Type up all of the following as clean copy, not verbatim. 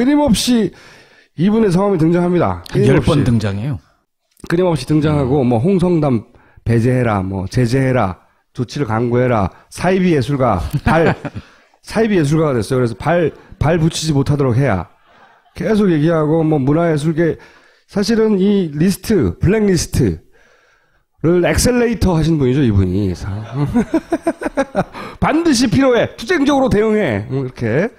끊임없이 이분의 성함이 등장합니다. 한 10번 등장해요. 끊임없이 등장하고 뭐 홍성담 배제해라, 뭐 제재해라, 조치를 강구해라, 사이비 예술가, 사이비 예술가가 됐어요. 그래서 발 붙이지 못하도록 해야 계속 얘기하고 뭐 문화예술계 사실은 이 리스트, 블랙리스트를 엑셀레이터 하신 분이죠, 이분이. 반드시 필요해. 투쟁적으로 대응해. 이렇게.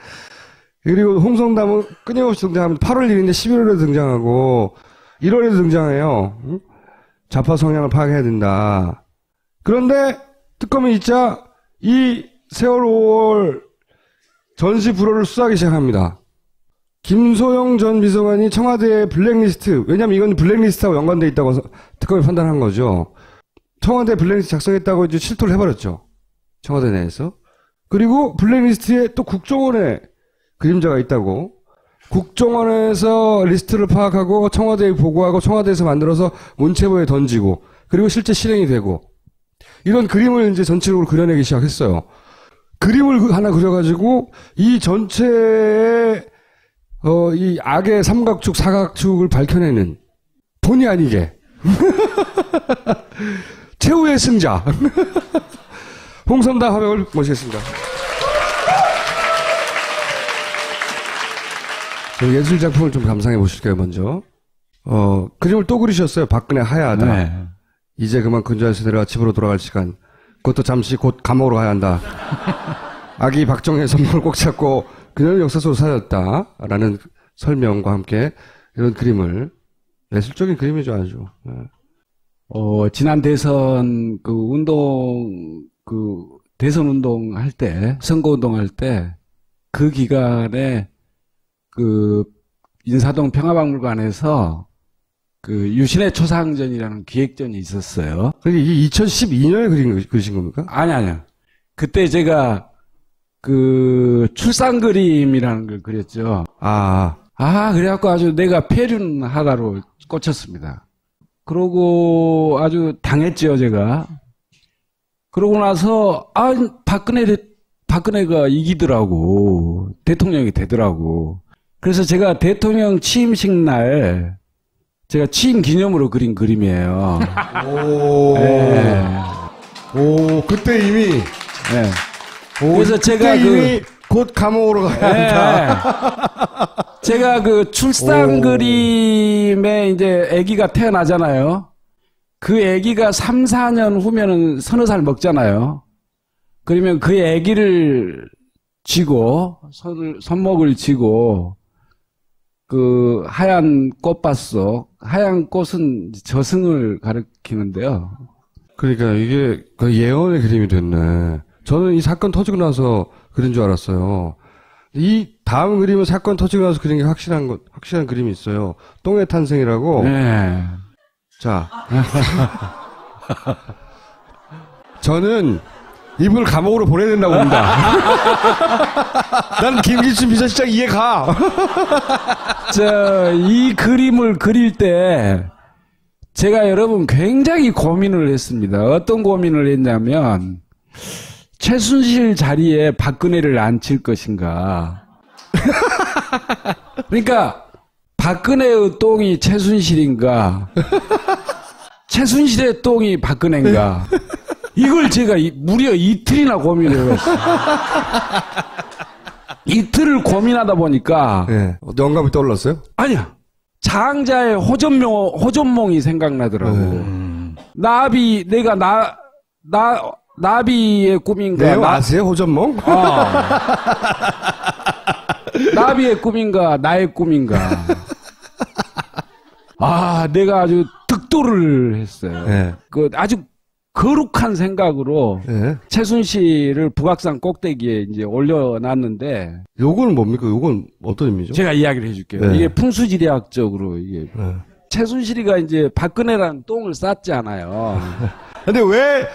그리고 홍성담은 끊임없이 등장합니다. 8월 1일인데 11월에 등장하고 1월에도 등장해요. 좌파 성향을 파악해야 된다. 그런데 특검이 있자 이 세월 5월 전시 불허를 수사하기 시작합니다. 김소영 전 비서관이 청와대의 블랙리스트, 왜냐면 이건 블랙리스트하고 연관되어 있다고 특검이 판단한 거죠. 청와대 블랙리스트 작성했다고 이제 실토를 해버렸죠. 청와대 내에서. 그리고 블랙리스트에 또 국정원에 그림자가 있다고. 국정원에서 리스트를 파악하고 청와대에 보고하고 청와대에서 만들어서 문체부에 던지고 그리고 실제 실행이 되고 이런 그림을 이제 전체적으로 그려내기 시작했어요. 그림을 하나 그려가지고 이 전체의 이 악의 삼각축, 사각축을 밝혀내는 본의 아니게 최후의 승자 홍성담 화백을 모시겠습니다. 예술 작품을 좀 감상해 보실게요. 먼저 그림을 또 그리셨어요. 박근혜 하야하다. 네. 이제 그만 근조해서 내려와 집으로 돌아갈 시간. 그것도 잠시 곧 감옥으로 가야 한다. 아기 박정희의 선물을 꼭 찾고 그녀는 역사 속으로 사라졌다. 라는 설명과 함께 이런 그림을 예술적인 그림이죠. 아주. 네. 지난 대선 대선 운동 할 때, 선거 운동 할 때 그 기간에 인사동 평화박물관에서 유신의 초상전이라는 기획전이 있었어요. 그게 2012년에 그리신 겁니까? 아니요. 그때 제가 출산 그림이라는 걸 그렸죠. 그래갖고 아주 내가 폐륜하다로 꽂혔습니다. 그러고 아주 당했죠, 제가. 그러고 나서, 박근혜가 이기더라고. 대통령이 되더라고. 그래서 제가 대통령 취임식 날, 제가 취임 기념으로 그린 그림이에요. 네. 그때 이미. 네. 그래서 제가 이미 곧 감옥으로 가야 한다. 제가 출산 그림에 이제 아기가 태어나잖아요. 그 아기가 3, 4년 후면은 서너 살 먹잖아요. 그러면 그 아기를 쥐고, 손목을 쥐고, 하얀 꽃밭 속, 하얀 꽃은 저승을 가리키는데요. 그러니까 이게 예언의 그림이 됐네. 저는 이 사건 터지고 나서 그린 줄 알았어요. 이 다음 그림은 사건 터지고 나서 그린 게 확실한 그림이 있어요. 똥의 탄생이라고. 네. 자. 저는 이분을 감옥으로 보내야 된다고 봅니다. 난 김기춘 비서실장 이해 가. 이 그림을 그릴 때 제가 여러분 굉장히 고민을 했습니다. 어떤 고민을 했냐면 최순실 자리에 박근혜를 앉힐 것인가. 그러니까 박근혜의 똥이 최순실인가 최순실의 똥이 박근혜인가. 이걸 제가 무려 이틀이나 고민을 해봤어요. 이틀을 고민하다 보니까. 네. 영감이 떠올랐어요? 아니야. 장자의 호전몽이 생각나더라고. 나비의 꿈인가. 네, 아세요? 호전몽? 나비의 꿈인가, 나의 꿈인가. 내가 아주 득도를 했어요. 네. 아주 거룩한 생각으로 네. 최순실을 북악산 꼭대기에 이제 올려놨는데. 요건 뭡니까? 요건 어떤 의미죠? 제가 이야기를 해줄게요. 네. 이게 풍수지리학적으로 이게. 네. 최순실이가 이제 박근혜라는 똥을 쌌잖아요. 근데 왜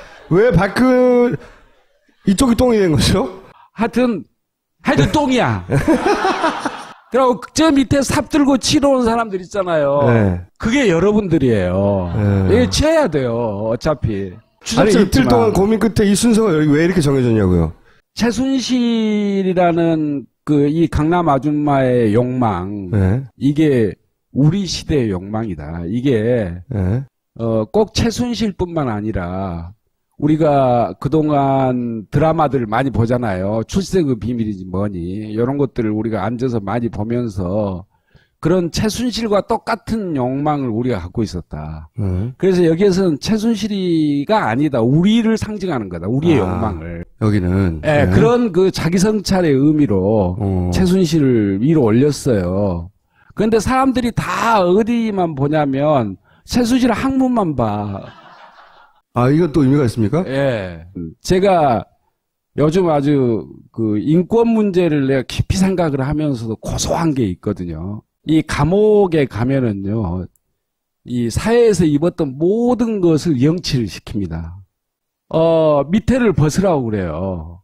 이쪽이 똥이 된 거죠? 하여튼 똥이야. 그리고 저 밑에 삽 들고 치러 온 사람들 있잖아요. 네. 그게 여러분들이에요. 네. 이게 치어야 돼요. 어차피. 아니 이틀 동안 고민 끝에 이 순서가 왜 이렇게 정해졌냐고요. 최순실이라는 이 강남 아줌마의 욕망, 네. 이게 우리 시대의 욕망이다. 이게, 네. 꼭 최순실뿐만 아니라, 우리가 그동안 드라마들 많이 보잖아요. 출세의 비밀이지 뭐니. 이런 것들을 우리가 앉아서 많이 보면서, 그런 최순실과 똑같은 욕망을 우리가 갖고 있었다. 그래서 여기에서는 최순실이가 아니다. 우리를 상징하는 거다. 우리의 욕망을. 여기는. 예, 네. 그런 그 자기 성찰의 의미로 최순실을 위로 올렸어요. 그런데 사람들이 다 어디만 보냐면 최순실 항문만 봐. 아, 이건 또 의미가 있습니까? 예. 제가 요즘 아주 그 인권 문제를 내가 깊이 생각을 하면서도 고소한 게 있거든요. 이 감옥에 가면은요, 이 사회에서 입었던 모든 것을 영치를 시킵니다. 밑에를 벗으라고 그래요.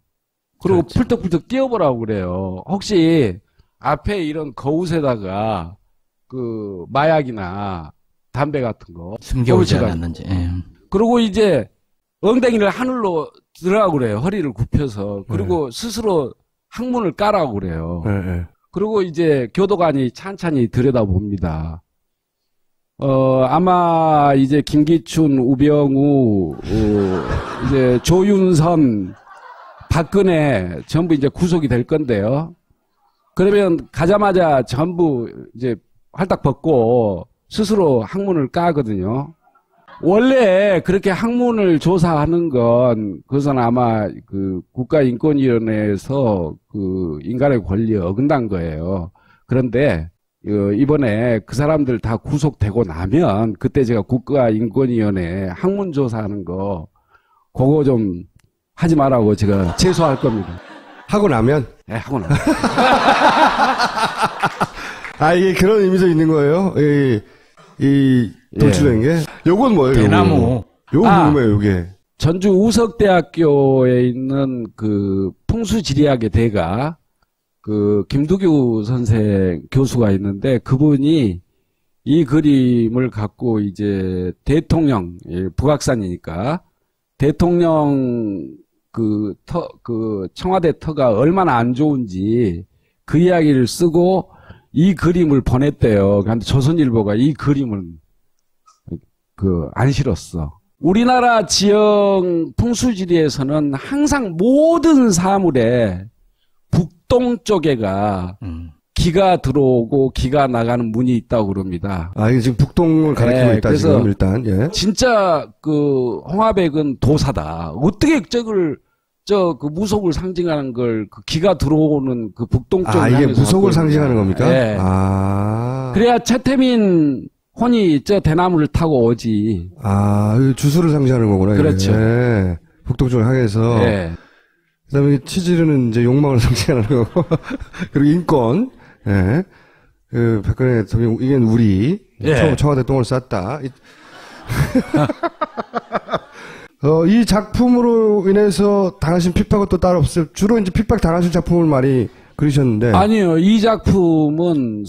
그리고 그렇죠. 풀떡풀떡 뛰어보라고 그래요. 혹시 앞에 이런 거웃에다가 그 마약이나 담배 같은 거 숨겨오지 거울치가- 않았는지. 예. 그리고 이제 엉덩이를 하늘로 들으라고 그래요. 허리를 굽혀서. 그리고 스스로 항문을 까라고 그래요. 네, 네. 그리고 이제 교도관이 찬찬히 들여다봅니다. 아마 이제 김기춘, 우병우, 이제 조윤선, 박근혜 전부 이제 구속이 될 건데요. 그러면 가자마자 전부 이제 활딱 벗고 스스로 항문을 까거든요. 원래 그렇게 항문을 조사하는 건 그것은 아마 그 국가인권위원회에서 그 인간의 권리에 어긋난 거예요. 그런데 이번에 그 사람들 다 구속되고 나면 그때 제가 국가인권위원회 항문 조사하는 거 그거 좀 하지 말라고 제가 제소할 겁니다. 하고 나면? 네, 하고 나면. 아, 이게 그런 의미도 있는 거예요? 이 도출된 게? 요건 뭐예요? 대나무. 요거 아. 궁금해요, 요게. 전주 우석대학교에 있는 그 풍수지리학의 대가 그 김두규 선생 교수가 있는데 그분이 이 그림을 갖고 이제 대통령, 북악산이니까 대통령 그 청와대 터가 얼마나 안 좋은지 그 이야기를 쓰고 이 그림을 보냈대요. 그런데 조선일보가 이 그림을 안 실었어. 우리나라 지역 풍수지리에서는 항상 모든 사물에 북동쪽에가 기가 들어오고 기가 나가는 문이 있다고 그럽니다. 아, 이게 지금 북동을 가리키고 네, 있다, 그래서 지금, 일단, 예. 진짜 그 홍화백은 도사다. 어떻게 그 무속을 상징하는 걸 그 기가 들어오는 그 북동쪽을 아, 이게 향해서 무속을 갖고 상징하는 있는 겁니까? 거야. 예. 아. 그래야 최태민 혼이 저 대나무를 타고 오지. 아, 이 주술을 상징하는 거구나. 그렇죠. 예. 북동쪽을 향해서. 예. 그 다음에 치질은 이제 욕망을 상징하는 거고. 그리고 인권. 예. 그, 박근혜 대통령, 이건 우리. 예. 청와대 똥을 쌌다. 이 작품으로 인해서 당하신 핍박은 또 따로 없어요? 주로 이제 핍박 당하신 작품을 많이 그리셨는데. 아니요. 이 작품은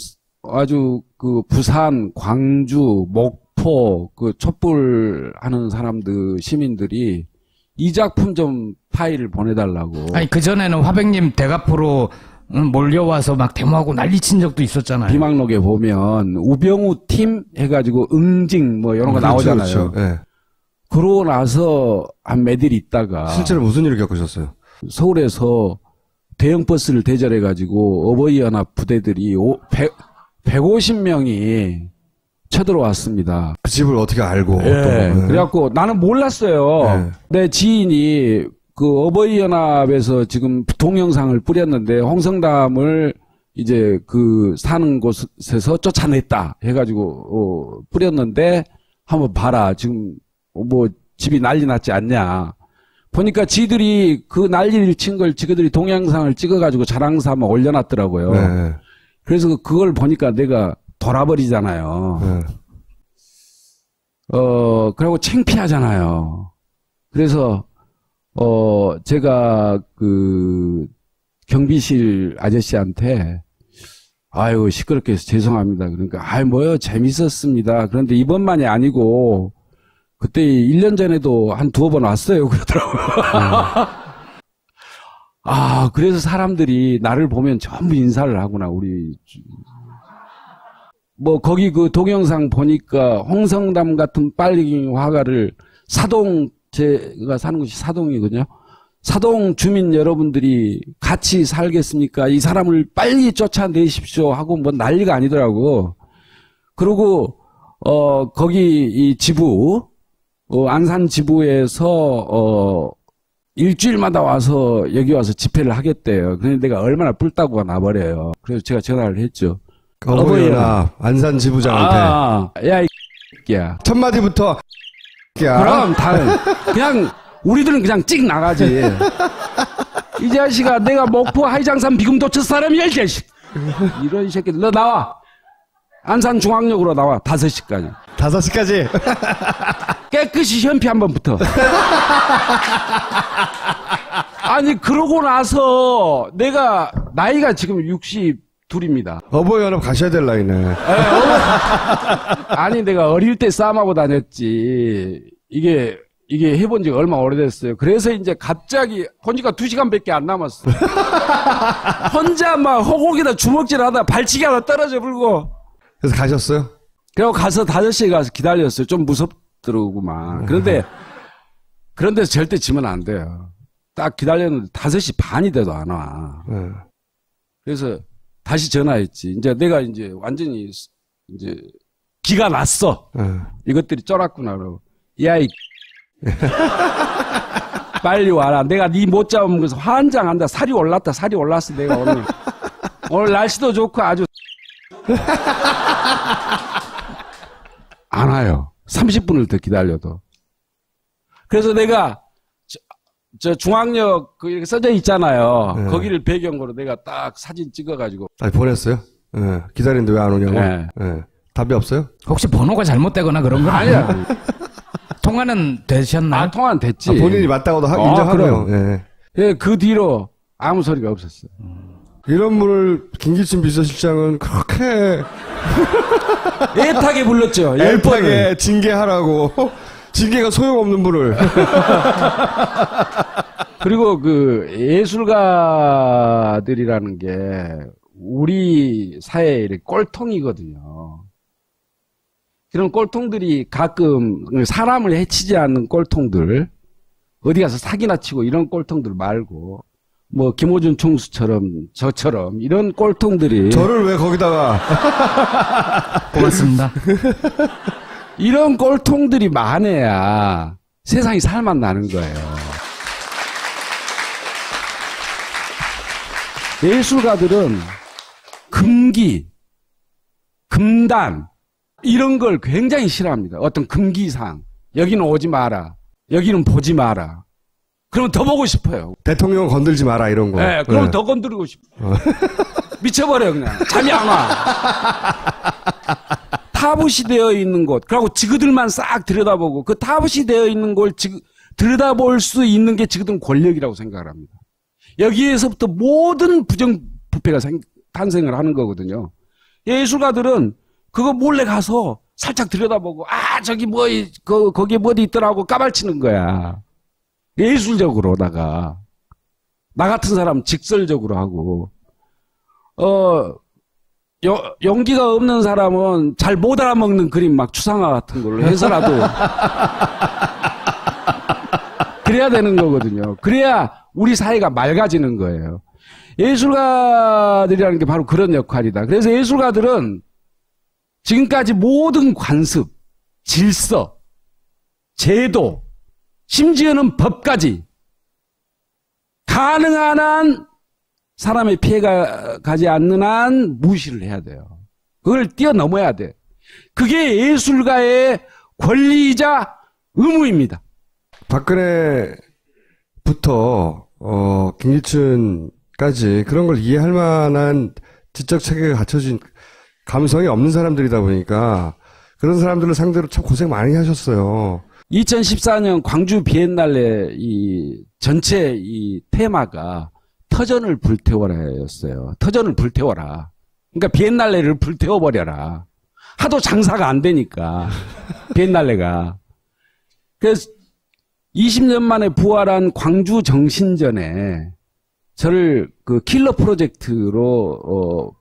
아주 그 부산, 광주, 목포 그 촛불하는 사람들, 시민들이 이 작품 좀 파일을 보내달라고. 아니, 그전에는 화백님 대가포로 몰려와서 막 데모하고 난리 친 적도 있었잖아요. 비망록에 보면 우병우 팀 해가지고 응징 뭐 이런 거 그렇죠, 나오잖아요. 그렇죠. 예. 그러고 나서 한 몇 일 있다가 실제로 무슨 일을 겪으셨어요? 서울에서 대형 버스를 대절해가지고 어버이연합 부대들이 150명이 쳐들어왔습니다. 그 집을 어떻게 알고. 예. 또, 예. 그래갖고 나는 몰랐어요. 네. 내 지인이 그 어버이연합에서 지금 동영상을 뿌렸는데 홍성담을 이제 그 사는 곳에서 쫓아냈다 해가지고 뿌렸는데 한번 봐라. 지금 뭐 집이 난리 났지 않냐. 보니까 지들이 그 난리를 친 걸 지그들이 동영상을 찍어가지고 자랑 삼아 올려놨더라고요. 네. 그래서 그걸 보니까 내가 돌아버리잖아요. 네. 그리고 창피하잖아요. 그래서, 제가 그 경비실 아저씨한테 아유, 시끄럽게 해서 죄송합니다. 그러니까, 아유, 뭐요, 재밌었습니다. 그런데 이번만이 아니고, 그때 1년 전에도 한 두어 번 왔어요. 그러더라고요. 아, 그래서 사람들이 나를 보면 전부 인사를 하구나, 우리. 뭐, 거기 그 동영상 보니까 홍성담 같은 빨갱이 화가를 사동, 제가 사는 곳이 사동이거든요. 사동 주민 여러분들이 같이 살겠습니까? 이 사람을 빨리 쫓아내십시오 하고 뭐 난리가 아니더라고. 그리고, 거기 이 지부, 안산 지부에서, 일주일마다 와서 여기 와서 집회를 하겠대요. 그런데 내가 얼마나 뿔따구가 나버려요. 그래서 제가 전화를 했죠. 어버이연합 안산 지부장한테. 야, 이 X야. 첫 마디부터. 그럼 그냥 우리들은 그냥 찍 나가지. 이 자식아, 내가 목포 하이장산 비금 도처 사람이야, 이 자식. 이런 새끼들. 너 나와. 안산 중앙역으로 나와. 5시까지. 5시까지. 깨끗이 현피 한번 붙어. 아니, 그러고 나서 내가 나이가 지금 62입니다. 어버이연합 가셔야 될 나이네. 아니, 내가 어릴 때 싸움하고 다녔지. 이게 해본 지가 얼마 오래됐어요. 그래서 이제 갑자기 보니까 2시간밖에 안 남았어. 혼자 막 허공에다 주먹질 하다 발치기 하나 떨어져 불고. 그래서 가셨어요? 그리고 가서 5시에 가서 기다렸어요. 좀 무섭더라고만. 그런데 절대 지면 안 돼요. 딱 기다렸는데 5시 반이 돼도 안 와. 그래서 다시 전화했지. 이제 내가 이제 완전히 이제 기가 났어. 이것들이 쫄았구나. 그러고. 야, 이 빨리 와라. 내가 네 못 잡으면서 환장한다. 살이 올랐어. 내가 오늘 날씨도 좋고 아주 안 와요. 30분을 더 기다려도. 그래서 내가 저 중앙역 그 이렇게 써져 있잖아요. 네. 거기를 배경으로 내가 딱 사진 찍어가지고. 보냈어요? 기다리는데 왜 안 오냐고? 네. 답이 없어요? 혹시 번호가 잘못되거나 그런 건 아니야. 통화는 되셨나요? 아, 통화는 됐지. 본인이 맞다고도 인정하고요. 예. 예, 그 뒤로 아무 소리가 없었어요. 이런 분을 김기춘 비서실장은 그렇게 애타게 불렀죠. 10번을. 애타게 징계하라고. 징계가 소용없는 분을. 그리고 그 예술가들이라는 게 우리 사회의 꼴통이거든요. 그런 꼴통들이 가끔 사람을 해치지 않는 꼴통들, 어디 가서 사기나 치고 이런 꼴통들 말고 뭐 김호준 총수처럼 저처럼 이런 꼴통들이 저를 왜 거기다가. 고맙습니다. 이런 꼴통들이 많아야 세상이 살맛 나는 거예요. 예술가들은 금기, 금단 이런 걸 굉장히 싫어합니다. 어떤 금기상, 여기는 오지 마라, 여기는 보지 마라. 그러면 더 보고 싶어요. 대통령 건들지 마라 이런 거. 네, 그럼 더 건드리고 싶어. 미쳐버려 그냥. 잠이 안 와. 타부시 되어 있는 곳, 그리고 지그들만 싹 들여다보고 그 타부시 되어 있는 걸 들여다볼 수 있는 게 지그들은 권력이라고 생각을 합니다. 여기에서부터 모든 부정부패가 탄생을 하는 거거든요. 예술가들은 그거 몰래 가서 살짝 들여다보고 저기 거기에 뭐 있더라고 까발치는 거야. 예술적으로다가 나 같은 사람 직설적으로 하고 용기가 없는 사람은 잘 못 알아먹는 그림 막 추상화 같은 걸로 해서라도 그래야 되는 거거든요. 그래야 우리 사회가 맑아지는 거예요. 예술가들이라는 게 바로 그런 역할이다. 그래서 예술가들은 지금까지 모든 관습, 질서, 제도, 심지어는 법까지 가능한 한 사람의 피해가 가지 않는 한 무시를 해야 돼요. 그걸 뛰어넘어야 돼. 그게 예술가의 권리이자 의무입니다. 박근혜부터 김기춘까지 그런 걸 이해할 만한 지적 체계가 갖춰진 감성이 없는 사람들이다 보니까 그런 사람들을 상대로 참 고생 많이 하셨어요. 2014년 광주 비엔날레 이 전체 이 테마가 터전을 불태워라였어요. 터전을 불태워라. 그러니까 비엔날레를 불태워버려라. 하도 장사가 안 되니까 비엔날레가. 그래서 20년 만에 부활한 광주 정신전에 저를 그 킬러 프로젝트로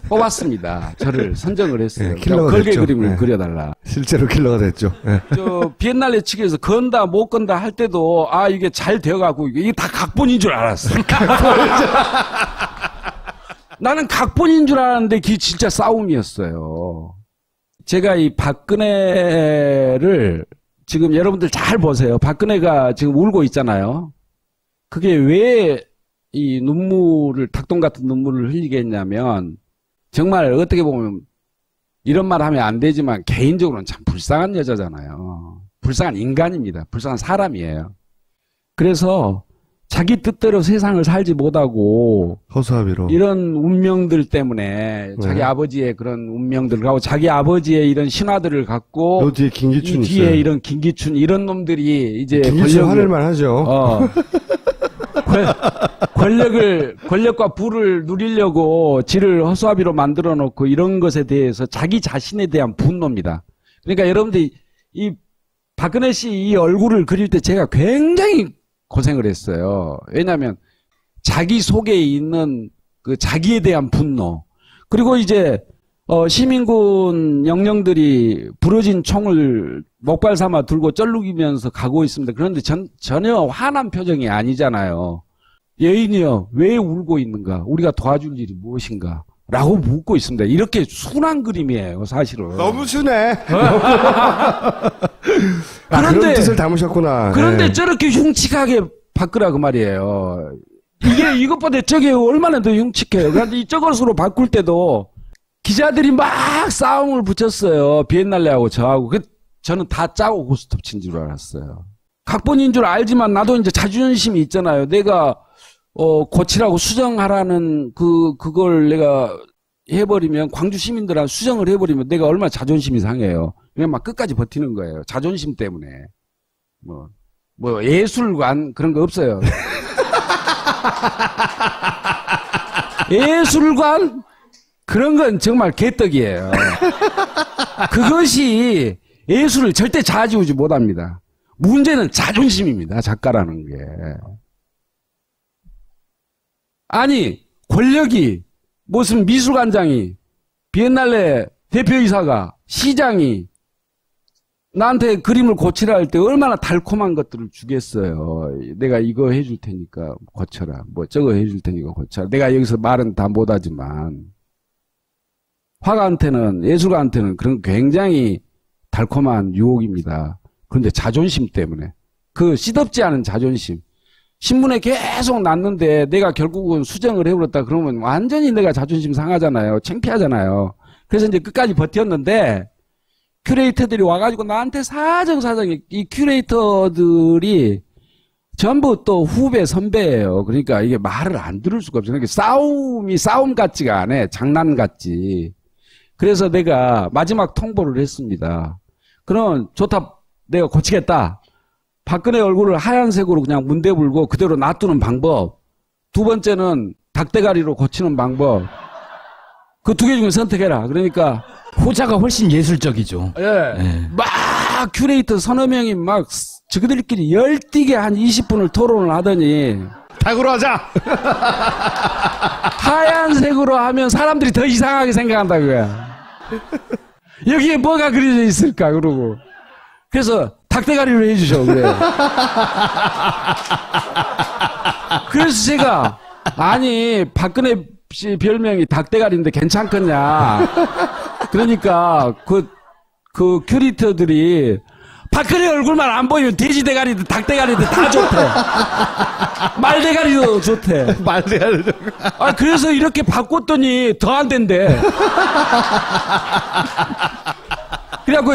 뽑았습니다. 저를 선정을 했어요. 네, 킬러가 걸개 됐죠. 그림을 네. 그려달라. 실제로 킬러가 됐죠. 네. 저 비엔날레 측에서 건다 못 건다 할 때도 이게 잘 되어가고 이게 다 각본인 줄 알았어. 나는 각본인 줄 알았는데 그게 진짜 싸움이었어요. 제가 이 박근혜를 지금 여러분들 잘 보세요. 박근혜가 지금 울고 있잖아요. 그게 왜 이 눈물을 닭똥 같은 눈물을 흘리게 했냐면 정말 어떻게 보면 이런 말 하면 안 되지만 개인적으로는 참 불쌍한 여자잖아요. 불쌍한 인간입니다. 불쌍한 사람이에요. 그래서 자기 뜻대로 세상을 살지 못하고 허수아비로. 이런 운명들 때문에 자기 아버지의 그런 운명들을 갖고 자기 아버지의 이런 신화들을 갖고 요 뒤에 김기춘 이 뒤에 있어요. 이런 김기춘 이런 놈들이 이제 김기춘 화낼만 하죠. 권력과 부를 누리려고 지를 허수아비로 만들어 놓고 이런 것에 대해서 자기 자신에 대한 분노입니다. 그러니까 여러분들이 이 박근혜 씨 이 얼굴을 그릴 때 제가 굉장히 고생을 했어요. 왜냐하면 자기 속에 있는 그 자기에 대한 분노, 그리고 이제 시민군 영령들이 부러진 총을 목발 삼아 들고 쩔룩이면서 가고 있습니다. 그런데 전혀 화난 표정이 아니잖아요. 여인이여 왜 울고 있는가? 우리가 도와줄 일이 무엇인가? 라고 묻고 있습니다. 이렇게 순한 그림이에요, 사실은. 너무 순해. 그런데 그런 뜻을 담으셨구나. 그런데 네. 저렇게 흉측하게 바꾸라 그 말이에요. 이것보다 저게 얼마나 더 흉측해요. 그런데 저것으로 바꿀 때도 기자들이 막 싸움을 붙였어요. 비엔날레하고 저하고. 저는 다 짜고 고스톱 친 줄 알았어요. 각본인 줄 알지만 나도 이제 자존심이 있잖아요. 내가 고치라고 수정하라는 그걸 내가 해버리면, 광주 시민들한테 수정을 해버리면 내가 얼마나 자존심이 상해요. 그냥 막 끝까지 버티는 거예요. 자존심 때문에. 뭐 예술관 그런 거 없어요. 예술관 그런 건 정말 개떡이에요. 그것이 예술을 절대 좌지우지 못합니다. 문제는 자존심입니다. 작가라는 게. 아니 권력이 무슨 미술관장이, 비엔날레 대표이사가, 시장이 나한테 그림을 고치라 할 때 얼마나 달콤한 것들을 주겠어요. 내가 이거 해줄 테니까 고쳐라. 뭐 저거 해줄 테니까 고쳐라. 내가 여기서 말은 다 못하지만 화가한테는, 예술가한테는 그런 굉장히 달콤한 유혹입니다. 그런데 자존심 때문에, 그 시덥지 않은 자존심, 신문에 계속 났는데 내가 결국은 수정을 해버렸다 그러면 완전히 내가 자존심 상하잖아요. 창피하잖아요. 그래서 이제 끝까지 버텼는데 큐레이터들이 와가지고 나한테 사정사정이, 이 큐레이터들이 전부 또 후배 선배예요. 그러니까 이게 말을 안 들을 수가 없어요. 그러니까 싸움이 싸움 같지가 않아. 장난 같지. 그래서 내가 마지막 통보를 했습니다. 그럼 좋다, 내가 고치겠다. 박근혜 얼굴을 하얀색으로 그냥 문대불고 그대로 놔두는 방법, 두 번째는 닭대가리로 고치는 방법, 그 두 개 중에 선택해라. 그러니까 호자가 훨씬 예술적이죠. 예. 막 큐레이터 서너 명이 막 저그들끼리 열띠게 한 20분을 토론을 하더니 닭으로 하자. 하얀색으로 하면 사람들이 더 이상하게 생각한다 그거야. 여기에 뭐가 그려져 있을까 그러고. 그래서 닭대가리로 해주셔 그래. 그래서 제가, 아니 박근혜 씨 별명이 닭대가리인데 괜찮겠냐. 그러니까 그 큐레이터들이 박근혜 얼굴만 안 보이면 돼지대가리든 닭대가리든 다 좋대. 말대가리도 좋대. 말대가리도. 그래서 이렇게 바꿨더니 더 안 된대. 그래갖고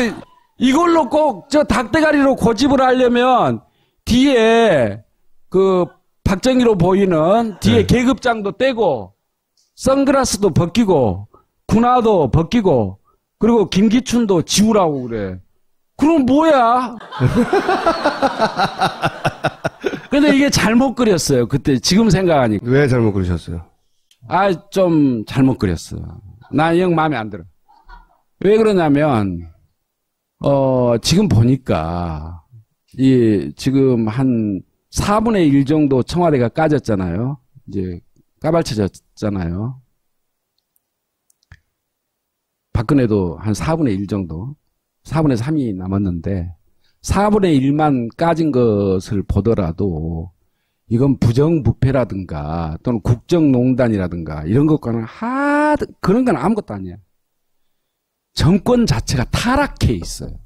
이걸로 꼭 저 닭대가리로 고집을 하려면 뒤에 그 박정희로 보이는 뒤에 계급장도 떼고 선글라스도 벗기고 군화도 벗기고 그리고 김기춘도 지우라고 그래. 그럼 뭐야? 근데 이게 잘못 그렸어요. 그때 지금 생각하니까. 왜 잘못 그러셨어요? 좀 잘못 그렸어. 나 영 마음에 안 들어. 왜 그러냐면 지금 보니까 지금 한 4분의 1 정도 청와대가 까졌잖아요. 이제 까발쳐졌잖아요. 박근혜도 한 4분의 1 정도, 4분의 3이 남았는데 4분의 1만 까진 것을 보더라도 이건 부정부패라든가 또는 국정농단이라든가 이런 것과는 그런 건 아무것도 아니야. 정권 자체가 타락해 있어요.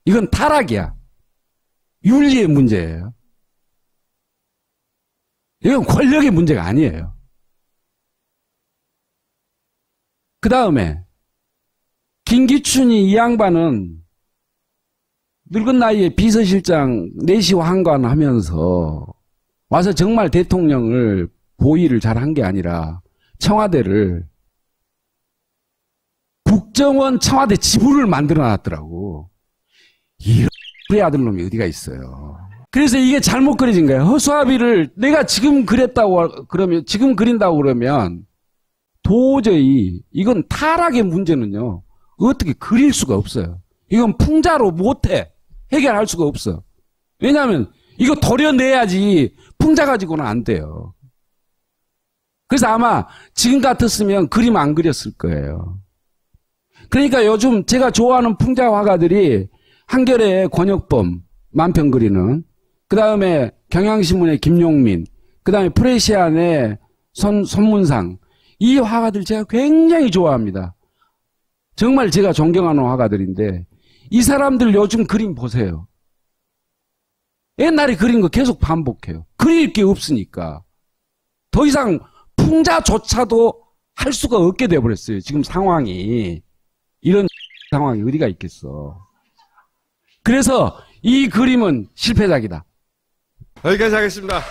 이건 타락이야. 윤리의 문제예요. 이건 권력의 문제가 아니에요. 그 다음에 김기춘이 이 양반은 늙은 나이에 비서실장 내시 황관 하면서 와서 정말 대통령을 보위를 잘한 게 아니라 청와대를 국정원 청와대 지부를 만들어 놨더라고. 이런 우리 아들놈이 어디가 있어요. 그래서 이게 잘못 그려진 거예요. 허수아비를 내가 지금 그렸다고 그러면, 지금 그린다고 그러면 도저히 이건 타락의 문제는요. 어떻게 그릴 수가 없어요. 이건 풍자로 못해. 해결할 수가 없어. 왜냐하면 이거 도려내야지 풍자 가지고는 안 돼요. 그래서 아마 지금 같았으면 그림 안 그렸을 거예요. 그러니까 요즘 제가 좋아하는 풍자 화가들이 한겨레의 권혁범 만평 그리는, 그 다음에 경향신문의 김용민, 그 다음에 프레시안의 손문상, 이 화가들 제가 굉장히 좋아합니다. 정말 제가 존경하는 화가들인데 이 사람들 요즘 그림 보세요. 옛날에 그린 거 계속 반복해요. 그릴 게 없으니까. 더 이상 풍자조차도 할 수가 없게 돼버렸어요. 지금 상황이. 이런 상황이 어디가 있겠어. 그래서 이 그림은 실패작이다. 여기까지 하겠습니다.